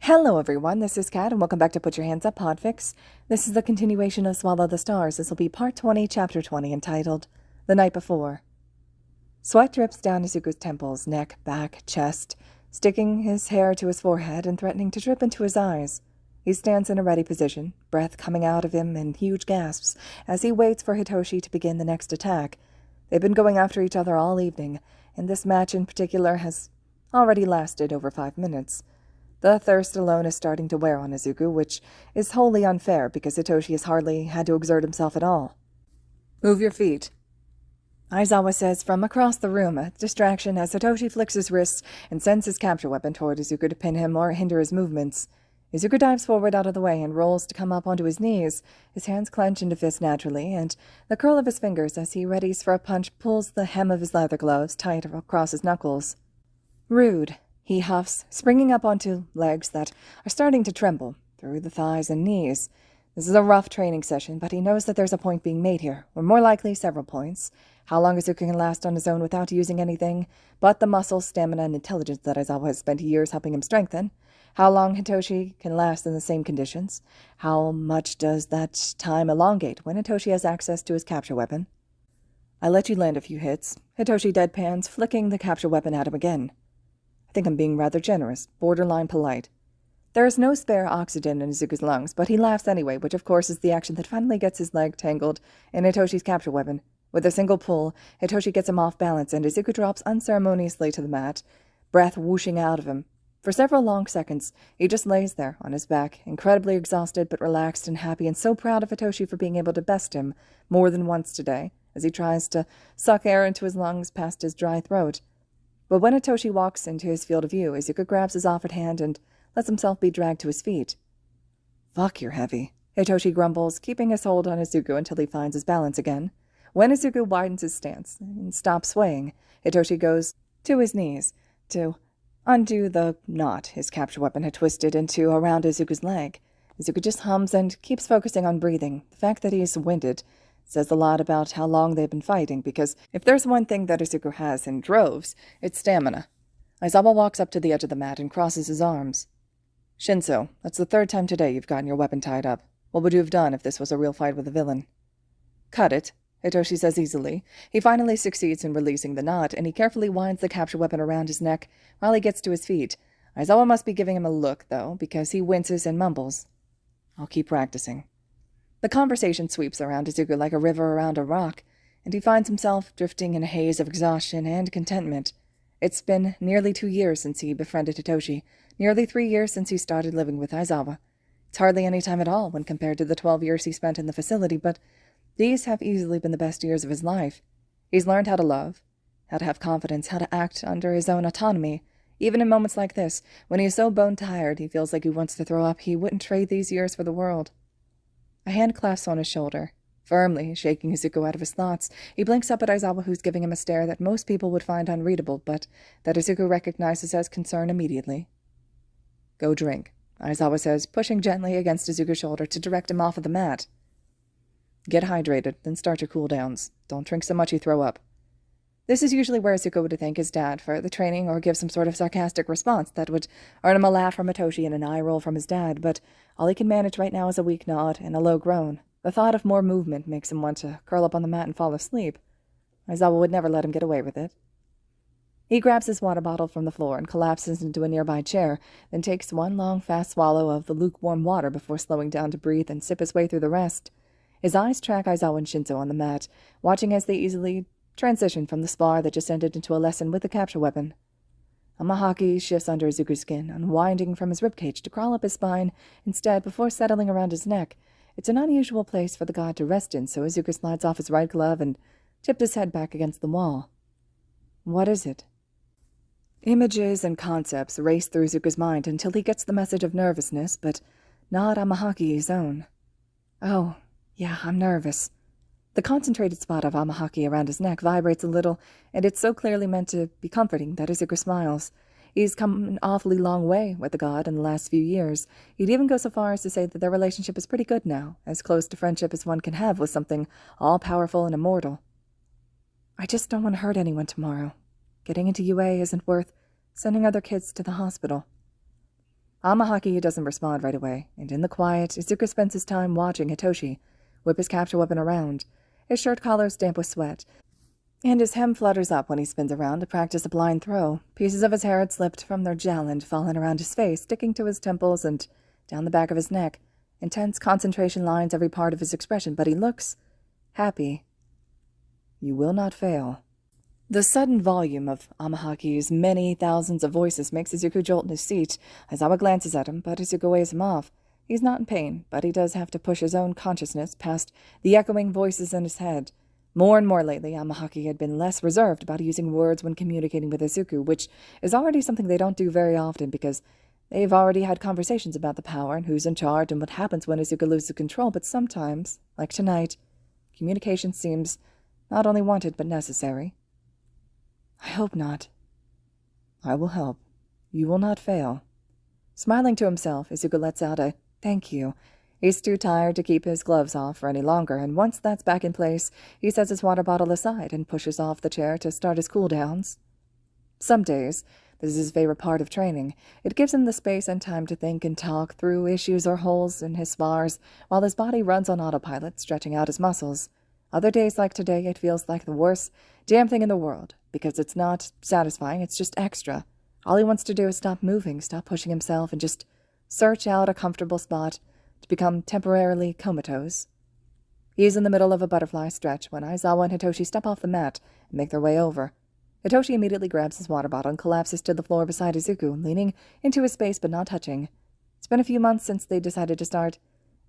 Hello everyone, this is Kat and welcome back to Put Your Hands Up Podfic. This is the continuation of Swallow the Stars. This will be part 20, chapter 20, entitled The Night Before. Sweat drips down Izuku's temples, neck, back, chest, sticking his hair to his forehead and threatening to drip into his eyes. He stands in a ready position, breath coming out of him in huge gasps, as he waits for Hitoshi to begin the next attack. They've been going after each other all evening, and this match in particular has already lasted over 5 minutes. The thirst alone is starting to wear on Izuku, which is wholly unfair because Hitoshi has hardly had to exert himself at all. Move your feet, Aizawa says from across the room, a distraction as Hitoshi flicks his wrists and sends his capture weapon toward Izuku to pin him or hinder his movements. Izuku dives forward out of the way and rolls to come up onto his knees. His hands clench into fists naturally, and the curl of his fingers as he readies for a punch pulls the hem of his leather gloves tight across his knuckles. Rude, he huffs, springing up onto legs that are starting to tremble through the thighs and knees. This is a rough training session, but he knows that there's a point being made here, or more likely several points. How long Izuku can last on his own without using anything but the muscle, stamina, and intelligence that Aizawa has spent years helping him strengthen. How long Hitoshi can last in the same conditions. How much does that time elongate when Hitoshi has access to his capture weapon? I let you land a few hits. Hitoshi deadpans, flicking the capture weapon at him again. I think I'm being rather generous, borderline polite. There is no spare oxygen in Izuku's lungs, but he laughs anyway, which of course is the action that finally gets his leg tangled in Hitoshi's capture weapon. With a single pull, Hitoshi gets him off balance, and Izuku drops unceremoniously to the mat, breath whooshing out of him. For several long seconds, he just lays there, on his back, incredibly exhausted but relaxed and happy, and so proud of Hitoshi for being able to best him more than once today, as he tries to suck air into his lungs past his dry throat. But when Hitoshi walks into his field of view, Izuku grabs his offered hand and lets himself be dragged to his feet. Fuck, you're heavy, Hitoshi grumbles, keeping his hold on Izuku until he finds his balance again. When Izuku widens his stance and stops swaying, Hitoshi goes to his knees to undo the knot his capture weapon had twisted into around Izuku's leg. Izuku just hums and keeps focusing on breathing. The fact that he is winded says a lot about how long they've been fighting, because if there's one thing that Izuku has in droves, it's stamina. Aizawa walks up to the edge of the mat and crosses his arms. Shinso, that's the 3rd time today you've gotten your weapon tied up. What would you have done if this was a real fight with a villain? Cut it, Hitoshi says easily. He finally succeeds in releasing the knot, and he carefully winds the capture weapon around his neck while he gets to his feet. Aizawa must be giving him a look, though, because he winces and mumbles. I'll keep practicing. The conversation sweeps around Izuku like a river around a rock, and he finds himself drifting in a haze of exhaustion and contentment. It's been nearly 2 years since he befriended Hitoshi, nearly 3 years since he started living with Aizawa. It's hardly any time at all when compared to the 12 years he spent in the facility, but these have easily been the best years of his life. He's learned how to love, how to have confidence, how to act under his own autonomy. Even in moments like this, when he is so bone-tired he feels like he wants to throw up, he wouldn't trade these years for the world. A hand clasps on his shoulder, firmly shaking Izuku out of his thoughts. He blinks up at Aizawa, who's giving him a stare that most people would find unreadable, but that Izuku recognizes as concern immediately. Go drink, Aizawa says, pushing gently against Izuku's shoulder to direct him off of the mat. Get hydrated, then start your cooldowns. Don't drink so much you throw up. This is usually where Izuku would thank his dad for the training or give some sort of sarcastic response that would earn him a laugh from Hitoshi and an eye roll from his dad, but all he can manage right now is a weak nod and a low groan. The thought of more movement makes him want to curl up on the mat and fall asleep. Aizawa would never let him get away with it. He grabs his water bottle from the floor and collapses into a nearby chair, then takes one long, fast swallow of the lukewarm water before slowing down to breathe and sip his way through the rest. His eyes track Aizawa and Shinso on the mat, watching as they easily transition from the spar that just ended into a lesson with the capture weapon. A mahaki shifts under Izuku's skin, unwinding from his ribcage to crawl up his spine instead before settling around his neck. It's an unusual place for the god to rest in, so Izuku slides off his right glove and tipped his head back against the wall. What is it? Images and concepts race through Izuku's mind until he gets the message of nervousness, but not a mahaki's own. Oh, yeah, I'm nervous. The concentrated spot of Amahaki around his neck vibrates a little, and it's so clearly meant to be comforting that Izuku smiles. He's come an awfully long way with the god in the last few years. He'd even go so far as to say that their relationship is pretty good now, as close to friendship as one can have with something all-powerful and immortal. I just don't want to hurt anyone tomorrow. Getting into UA isn't worth sending other kids to the hospital. Amahaki doesn't respond right away, and in the quiet, Izuku spends his time watching Hitoshi whip his capture weapon around. His shirt collar's damp with sweat, and his hem flutters up when he spins around to practice a blind throw. Pieces of his hair had slipped from their gel and fallen around his face, sticking to his temples and down the back of his neck. Intense concentration lines every part of his expression, but he looks happy. You will not fail. The sudden volume of Amahaki's many thousands of voices makes Izuku jolt in his seat. Aizawa glances at him, but Izuku waves him off. He's not in pain, but he does have to push his own consciousness past the echoing voices in his head. More and more lately, Amahaki had been less reserved about using words when communicating with Izuku, which is already something they don't do very often because they've already had conversations about the power and who's in charge and what happens when Izuku loses control, but sometimes, like tonight, communication seems not only wanted but necessary. I hope not. I will help. You will not fail. Smiling to himself, Izuku lets out a thank you. He's too tired to keep his gloves off for any longer, and once that's back in place, he sets his water bottle aside and pushes off the chair to start his cooldowns. Some days, this is his favorite part of training. It gives him the space and time to think and talk through issues or holes in his spars, while his body runs on autopilot, stretching out his muscles. Other days like today, it feels like the worst damn thing in the world, because it's not satisfying, it's just extra. All he wants to do is stop moving, stop pushing himself, and just search out a comfortable spot to become temporarily comatose. He is in the middle of a butterfly stretch when Aizawa and Hitoshi step off the mat and make their way over. Hitoshi immediately grabs his water bottle and collapses to the floor beside Izuku, leaning into his space but not touching. It's been a few months since they decided to start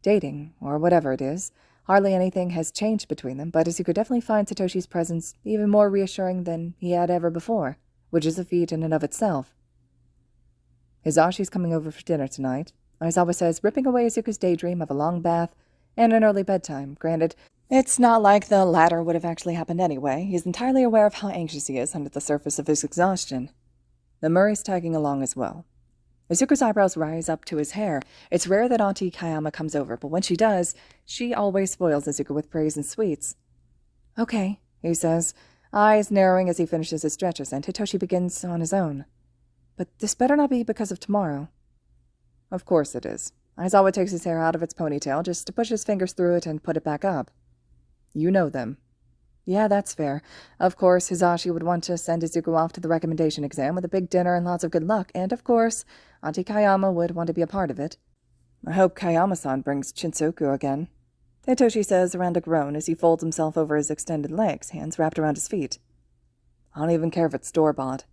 dating, or whatever it is. Hardly anything has changed between them, but Izuku definitely finds Hitoshi's presence even more reassuring than he had ever before, which is a feat in and of itself. Hizashi's coming over for dinner tonight, Aizawa says, ripping away Izuku's daydream of a long bath and an early bedtime. Granted, it's not like the latter would have actually happened anyway. He's entirely aware of how anxious he is under the surface of his exhaustion. The Murray's tagging along as well. Izuku's eyebrows rise up to his hair. It's rare that Auntie Kayama comes over, but when she does, she always spoils Izuku with praise and sweets. Okay, he says, eyes narrowing as he finishes his stretches, and Hitoshi begins on his own. But this better not be because of tomorrow. Of course it is. Aizawa takes his hair out of its ponytail just to push his fingers through it and put it back up. You know them. Yeah, that's fair. Of course, Hizashi would want to send Izuku off to the recommendation exam with a big dinner and lots of good luck, and of course, Auntie Kayama would want to be a part of it. I hope Kayama-san brings Shinsoku again, Hitoshi says around a groan as he folds himself over his extended legs, hands wrapped around his feet. I don't even care if it's store-bought.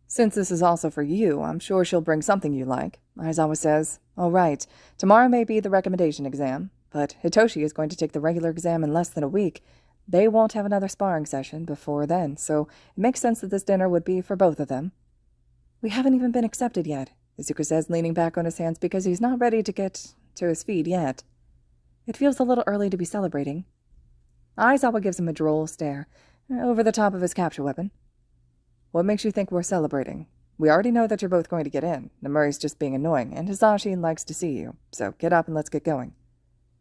Since this is also for you, I'm sure she'll bring something you like, Aizawa says. Oh, right. Tomorrow may be the recommendation exam, but Hitoshi is going to take the regular exam in less than a week. They won't have another sparring session before then, so it makes sense that this dinner would be for both of them. We haven't even been accepted yet, Izuku says, leaning back on his hands because he's not ready to get to his feet yet. It feels a little early to be celebrating. Aizawa gives him a droll stare, over the top of his capture weapon. What makes you think we're celebrating? We already know that you're both going to get in. Namuri's just being annoying, and Hizashi likes to see you, so get up and let's get going.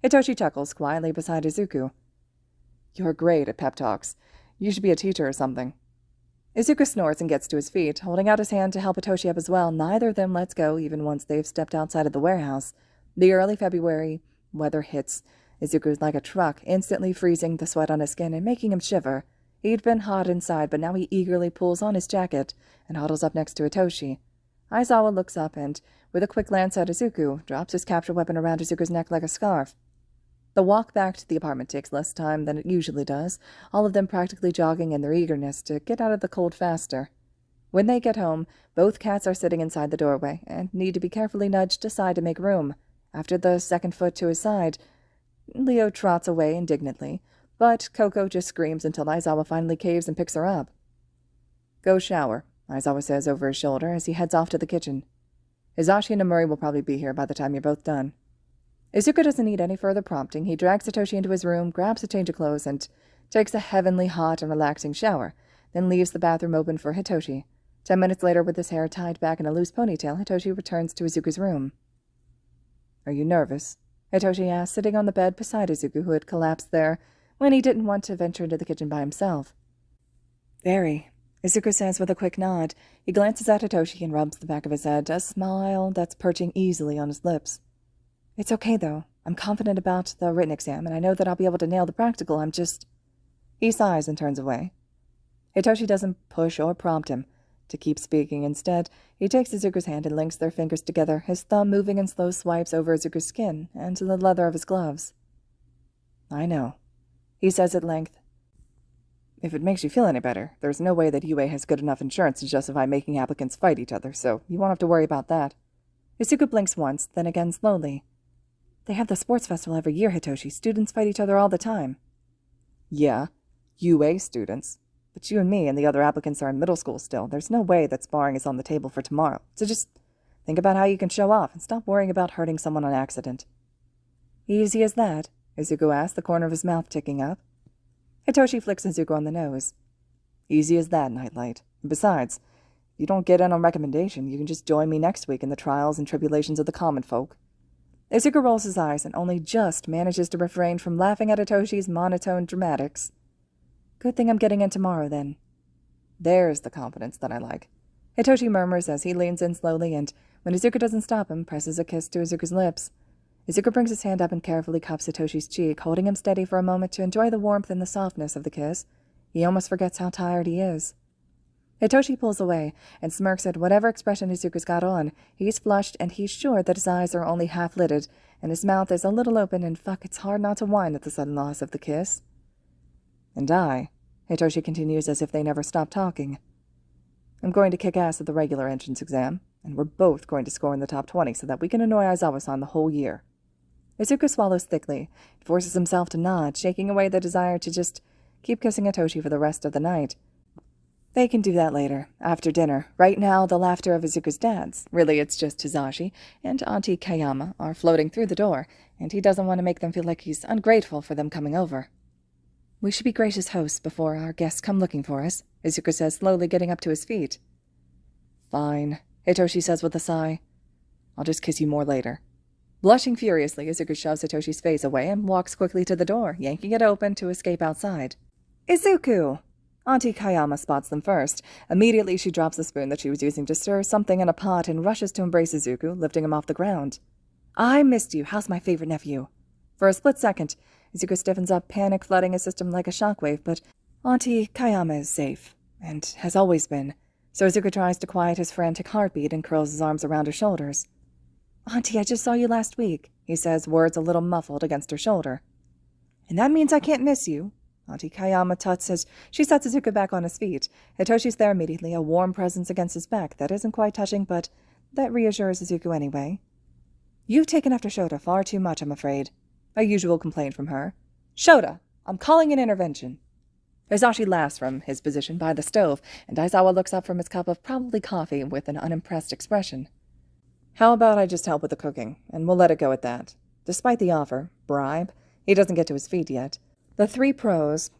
Hitoshi chuckles quietly beside Izuku. You're great at pep talks. You should be a teacher or something. Izuku snorts and gets to his feet, holding out his hand to help Hitoshi up as well. Neither of them lets go even once they've stepped outside of the warehouse. The early February weather hits Izuku like a truck, instantly freezing the sweat on his skin and making him shiver. He'd been hot inside, but now he eagerly pulls on his jacket and huddles up next to Hitoshi. Aizawa looks up and, with a quick glance at Izuku, drops his capture weapon around Izuku's neck like a scarf. The walk back to the apartment takes less time than it usually does, all of them practically jogging in their eagerness to get out of the cold faster. When they get home, both cats are sitting inside the doorway and need to be carefully nudged aside to make room. After the second foot to his side, Leo trots away indignantly, but Coco just screams until Aizawa finally caves and picks her up. Go shower, Aizawa says over his shoulder as he heads off to the kitchen. Hizashi and Namuri will probably be here by the time you're both done. Izuku doesn't need any further prompting. He drags Hitoshi into his room, grabs a change of clothes, and takes a heavenly hot and relaxing shower, then leaves the bathroom open for Hitoshi. 10 minutes later, with his hair tied back in a loose ponytail, Hitoshi returns to Izuku's room. Are you nervous? Hitoshi asked, sitting on the bed beside Izuku, who had collapsed there when he didn't want to venture into the kitchen by himself. Very. Izuku says with a quick nod. He glances at Hitoshi and rubs the back of his head, a smile that's perching easily on his lips. It's okay, though. I'm confident about the written exam, and I know that I'll be able to nail the practical. I'm just... He sighs and turns away. Hitoshi doesn't push or prompt him to keep speaking. Instead, he takes Izuku's hand and links their fingers together, his thumb moving in slow swipes over Izuku's skin and to the leather of his gloves. I know, he says at length. If it makes you feel any better, there's no way that UA has good enough insurance to justify making applicants fight each other, so you won't have to worry about that. Izuku blinks once, then again slowly. They have the sports festival every year, Hitoshi. Students fight each other all the time. Yeah, UA students. But you and me and the other applicants are in middle school still. There's no way that sparring is on the table for tomorrow. So just think about how you can show off and stop worrying about hurting someone on accident. Easy as that? Izuku asked, the corner of his mouth ticking up. Hitoshi flicks Izuku on the nose. Easy as that, Nightlight. And besides, if you don't get in on recommendation, you can just join me next week in the trials and tribulations of the common folk. Izuku rolls his eyes and only just manages to refrain from laughing at Hitoshi's monotone dramatics. Good thing I'm getting in tomorrow, then. There's the confidence that I like. Hitoshi murmurs as he leans in slowly and, when Izuku doesn't stop him, presses a kiss to Izuku's lips. Izuku brings his hand up and carefully cups Hitoshi's cheek, holding him steady for a moment to enjoy the warmth and the softness of the kiss. He almost forgets how tired he is. Hitoshi pulls away and smirks at whatever expression Izuku's got on. He's flushed and he's sure that his eyes are only half-lidded, and his mouth is a little open, and fuck, it's hard not to whine at the sudden loss of the kiss. And I, Hitoshi continues as if they never stop talking. I'm going to kick ass at the regular entrance exam, and we're both going to score in the top 20 so that we can annoy Aizawa-san the whole year. Izuku swallows thickly and forces himself to nod, shaking away the desire to just keep kissing Hitoshi for the rest of the night. They can do that later, after dinner. Right now, the laughter of Izuku's dads, really it's just Hizashi, and Auntie Kayama are floating through the door, and he doesn't want to make them feel like he's ungrateful for them coming over. We should be gracious hosts before our guests come looking for us, Izuku says, slowly getting up to his feet. Fine, Hitoshi says with a sigh. I'll just kiss you more later. Blushing furiously, Izuku shoves Hitoshi's face away and walks quickly to the door, yanking it open to escape outside. Izuku! Auntie Kayama spots them first. Immediately she drops the spoon that she was using to stir something in a pot and rushes to embrace Izuku, lifting him off the ground. I missed you. How's my favorite nephew? For a split second, Izuku stiffens up, panic flooding his system like a shockwave, but Auntie Kayama is safe, and has always been, so Izuku tries to quiet his frantic heartbeat and curls his arms around her shoulders. Auntie, I just saw you last week, he says, words a little muffled against her shoulder. And that means I can't miss you. Auntie Kayama tuts as she sets Izuku back on his feet. Hitoshi's there immediately, a warm presence against his back that isn't quite touching, but that reassures Izuku anyway. You've taken after Shota far too much, I'm afraid. A usual complaint from her. Shota, I'm calling an intervention. Hizashi laughs from his position by the stove, and Aizawa looks up from his cup of probably coffee with an unimpressed expression. How about I just help with the cooking, and we'll let it go at that. Despite the offer, bribe, he doesn't get to his feet yet. The three pros,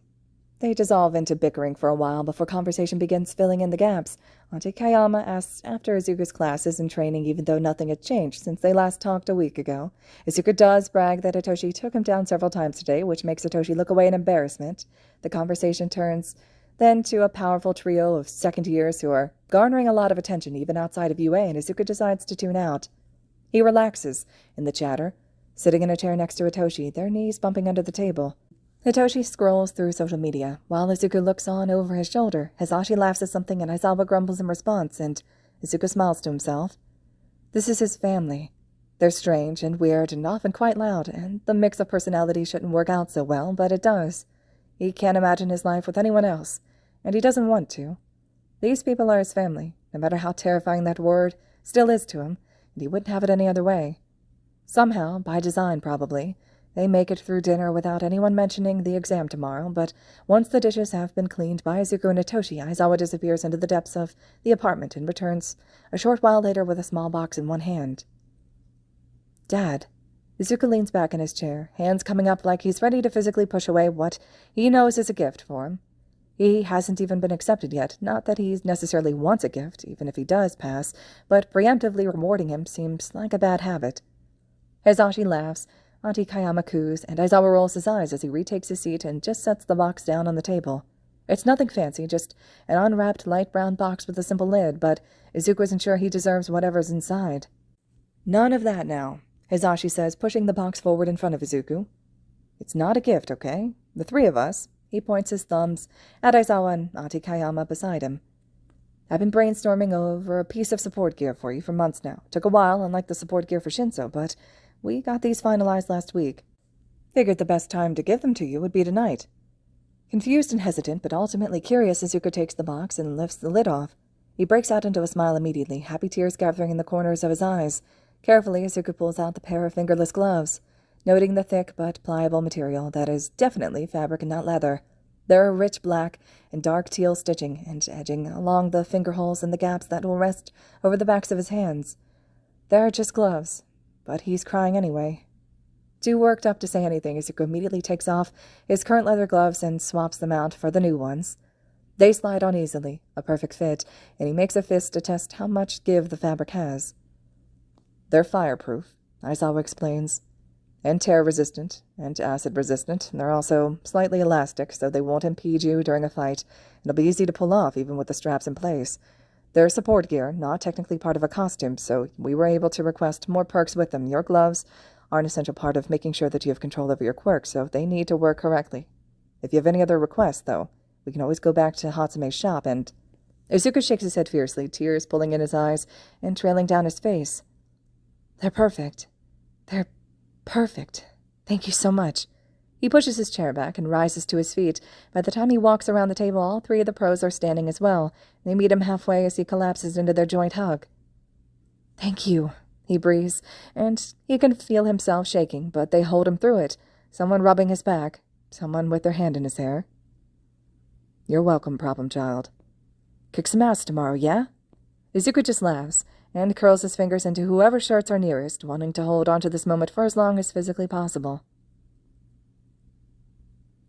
they dissolve into bickering for a while before conversation begins filling in the gaps. Auntie Kayama asks after Izuku's classes and training, even though nothing had changed since they last talked a week ago. Izuku does brag that Hitoshi took him down several times today, which makes Hitoshi look away in embarrassment. The conversation turns then to a powerful trio of second years who are garnering a lot of attention even outside of UA, and Izuku decides to tune out. He relaxes in the chatter, sitting in a chair next to Hitoshi, their knees bumping under the table. Hitoshi scrolls through social media, while Izuku looks on over his shoulder. Hizashi laughs at something and Aizawa grumbles in response, and Izuku smiles to himself. This is his family. They're strange and weird and often quite loud, and the mix of personalities shouldn't work out so well, but it does. He can't imagine his life with anyone else, and he doesn't want to. These people are his family, no matter how terrifying that word still is to him, and he wouldn't have it any other way. Somehow, by design probably, they make it through dinner without anyone mentioning the exam tomorrow, but once the dishes have been cleaned by Izuku and Hitoshi, Aizawa disappears into the depths of the apartment and returns a short while later with a small box in one hand. Dad. Izuku leans back in his chair, hands coming up like he's ready to physically push away what he knows is a gift for him. He hasn't even been accepted yet, not that he necessarily wants a gift, even if he does pass, but preemptively rewarding him seems like a bad habit. Hizashi laughs, Auntie Kayama coos, and Aizawa rolls his eyes as he retakes his seat and just sets the box down on the table. It's nothing fancy, just an unwrapped light brown box with a simple lid, but Izuku isn't sure he deserves whatever's inside. None of that now, Hizashi says, pushing the box forward in front of Izuku. It's not a gift, okay? The three of us, he points his thumbs at Aizawa and Ati Kayama beside him. I've been brainstorming over a piece of support gear for you for months now. Took a while, unlike the support gear for Shinso, but we got these finalized last week. Figured the best time to give them to you would be tonight. Confused and hesitant, but ultimately curious, Izuku takes the box and lifts the lid off. He breaks out into a smile immediately, happy tears gathering in the corners of his eyes. Carefully, Izuku pulls out the pair of fingerless gloves, noting the thick but pliable material that is definitely fabric and not leather. There are rich black and dark teal stitching and edging along the finger holes and the gaps that will rest over the backs of his hands. They're just gloves, but he's crying anyway. Too worked up to say anything, Izuku immediately takes off his current leather gloves and swaps them out for the new ones. They slide on easily, a perfect fit, and he makes a fist to test how much give the fabric has. They're fireproof, Aizawa explains, and tear-resistant, and acid-resistant. They're also slightly elastic, so they won't impede you during a fight, and it'll be easy to pull off, even with the straps in place. They're support gear, not technically part of a costume, so we were able to request more perks with them. Your gloves are an essential part of making sure that you have control over your quirks, so they need to work correctly. If you have any other requests, though, we can always go back to Hatsume's shop, and... Izuku shakes his head fiercely, tears pulling in his eyes and trailing down his face. They're perfect. They're perfect. Thank you so much. He pushes his chair back and rises to his feet. By the time he walks around the table, all three of the pros are standing as well. They meet him halfway as he collapses into their joint hug. Thank you, he breathes, and he can feel himself shaking, but they hold him through it, someone rubbing his back, someone with their hand in his hair. You're welcome, problem child. Kick some ass tomorrow, yeah? Izuku just laughs and curls his fingers into whoever's shirts are nearest, wanting to hold on to this moment for as long as physically possible.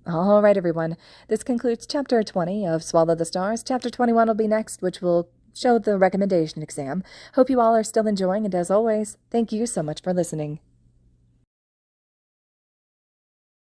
All right, everyone. This concludes Chapter 20 of Swallow the Stars. Chapter 21 will be next, which will show the recommendation exam. Hope you all are still enjoying, and as always, thank you so much for listening.